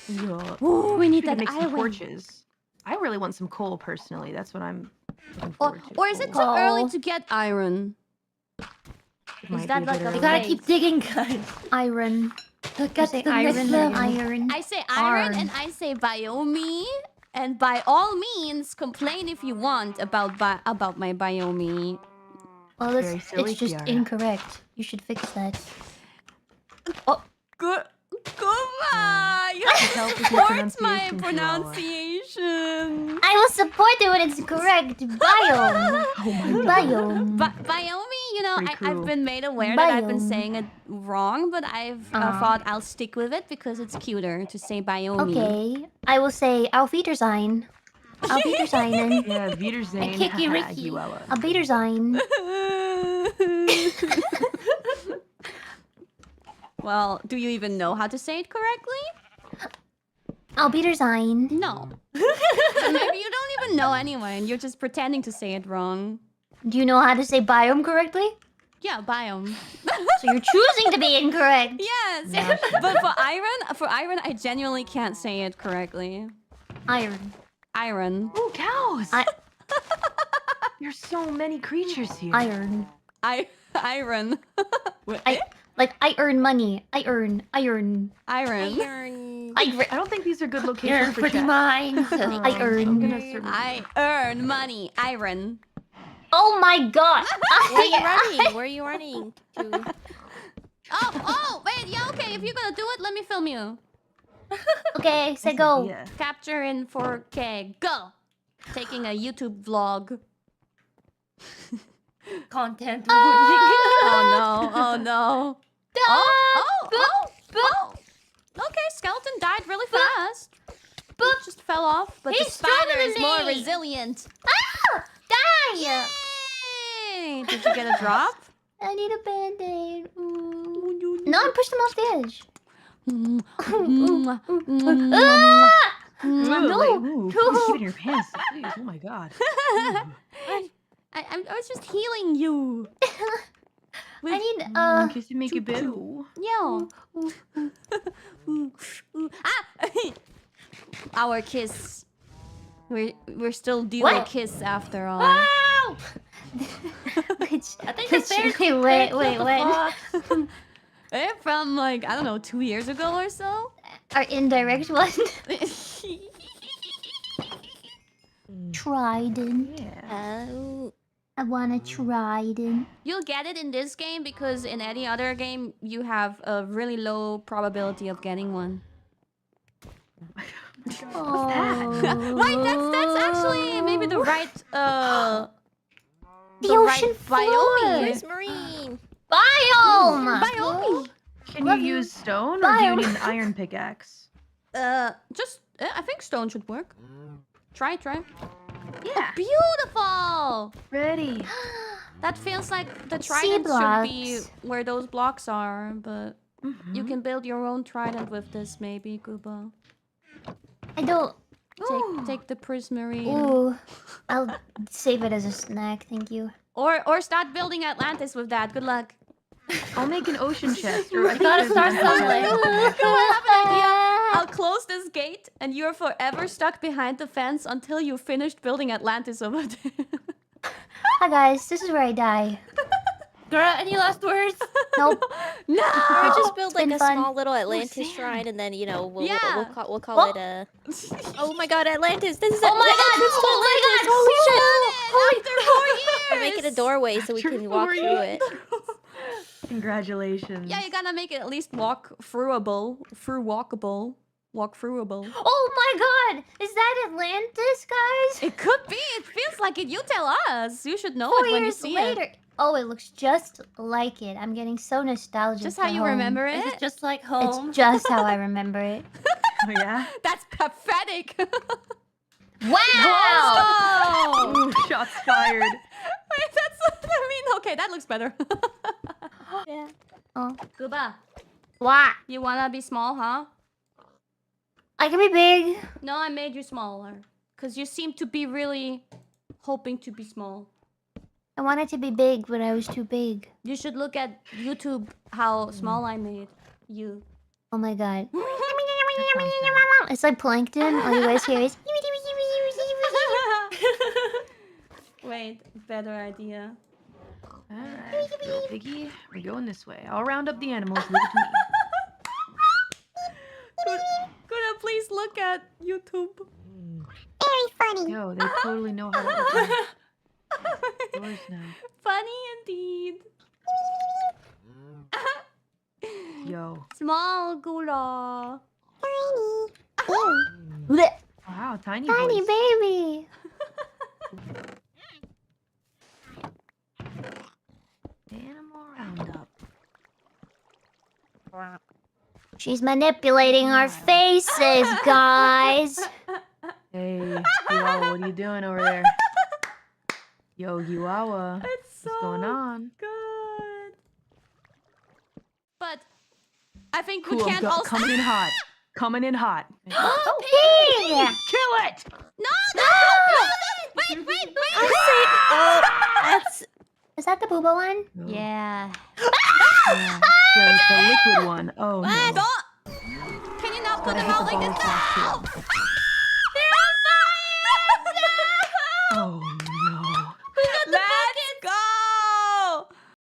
Yeah. Ooh, we need We could that make some iron. torches. I really want some coal personally. That's what I'm looking forward to. Or is it too Coal. early to get iron? It might Is that be a like bit a early. You gotta Place. keep digging, guys. Iron. Look at say the iron next level. again. Iron. I say iron Arn. and I say biome. And by all means, complain if you want about my biome. Well, Very silly, it's just Kiara. incorrect. You should fix that. Good. Kuma! You Help with your support my pronunciation, Chihuahua. pronunciation. I will support it when it's correct. Biome. Oh my god. Biome. Biome, you know, Pretty I've cool. been made aware that I've been Biome. saying it wrong, but I've thought I'll stick with it because it's cuter to say biome. Okay. I will say Auf Wiedersehen. Auf Wiedersehen. Yeah, Wiedersehen. Kiki haha, Ricky. Guella. Auf Wiedersehen. Well, do you even know how to say it correctly? Auf Wiedersehen. No. So maybe you don't even know anyway, and you're just pretending to say it wrong. Do you know how to say biome correctly? Yeah, biome. So you're choosing to be incorrect. Yes, but for iron, I genuinely can't say it correctly. Iron. Iron. Oh, cows! I There's so many creatures here. iron. Iron. I earn money. I earn. Iron. I don't think these are good locations You're for pretty chat. mine. I I'm earn. gonna search. I earn money. Iron. Oh my god. Where are you running? Where are you running to? Oh, wait, yeah, okay, if you're gonna do it, let me film you. Okay, say go. Yeah. Capture in 4K, go! Taking a YouTube vlog. Content. Oh no. Oh. Okay, skeleton died really fast. Boop. Just fell off, but He's the spider stronger is than more me. resilient. Ah! Die! Yay! Did you get a drop? I need a band-aid. No, I pushed him off the edge. Ooh, keep it in your pants, please. Oh my god. I was just healing you. I need Kiss and make it better. Yo. Our kiss. We're still due a kiss after all. Wow! which I think the bear. wait, when? From like, I don't know, 2 years ago or so? Our indirect one. Trident. Yeah. Oh, I want a trident. You'll get it in this game because in any other game you have a really low probability of getting one. Oh. Wait, that's actually maybe the right the the ocean right floor. biome. where's Marine? Biome. Biome. Can Love you you. use stone or do you Biome. need an iron pickaxe? Just I think stone should work. Try. Yeah. Beautiful. Ready. That feels like the Sea trident should be blocks. where those blocks are, but you can build your own trident with this, maybe, Kuba. I don't. Take the prismarine. Ooh. I'll save it as a snack, thank you. Or start building Atlantis with that. Good luck. I'll make an ocean chest. Or I think gotta there's start an ocean somewhere. chest. I have an idea. I'll close this gate, and you're forever stuck behind the fence until you finished building Atlantis over there. Hi guys, this is where I die. Girl, any last words? Nope. No! Or just build like been a fun. small little Atlantis Sam. shrine, and then we'll Yeah. call it a. Oh my god, Atlantis! This is Oh my god! Atlantis! Oh my god! Holy shit! After 4 years! We're making a doorway so we After can walk 4 through it. Congratulations. Yeah, you gotta make it at least walkable. Walk throughable. Oh my god! Is that Atlantis, guys? It could be. It feels like it. You tell us. You should know 4 it when you years see later. it. Oh, it looks just like it. I'm getting so nostalgic. Just for how you home. remember Is it. it just like home? It's just how I remember it. Oh, yeah? That's pathetic. Wow! Oh! Ooh, shots fired. Wait, that's. I mean, okay, that looks better. Yeah. Oh. Kuba, What? you wanna be small, huh? I can be big. No, I made you smaller. Cause you seem to be really hoping to be small. I wanted to be big, but I was too big. You should look at YouTube how small I made you. Oh my god. It's like plankton. All you guys hear is. Wait, better idea. Alright, go Piggy. We're going this way. I'll round up the animals. Leave it to me. Could I please look at YouTube? Very funny. Yo, they totally know how to open doors now. Funny indeed. Yo. Small Gula. Blech. Wow, tiny Tiny boys. baby. Animal roundup. She's manipulating our faces, guys. Hey, Yuawa, what are you doing over there? Yo, Yuawa. It's so What's going on? good. But I think Cool, we can't also. coming in hot. Coming in hot. Oh, pig! Kill it! No! Wait! Oh, that's Is that the booba one? No. yeah. Yeah, the liquid one. Oh no. Don't! Can you not put them out like this? No! Oh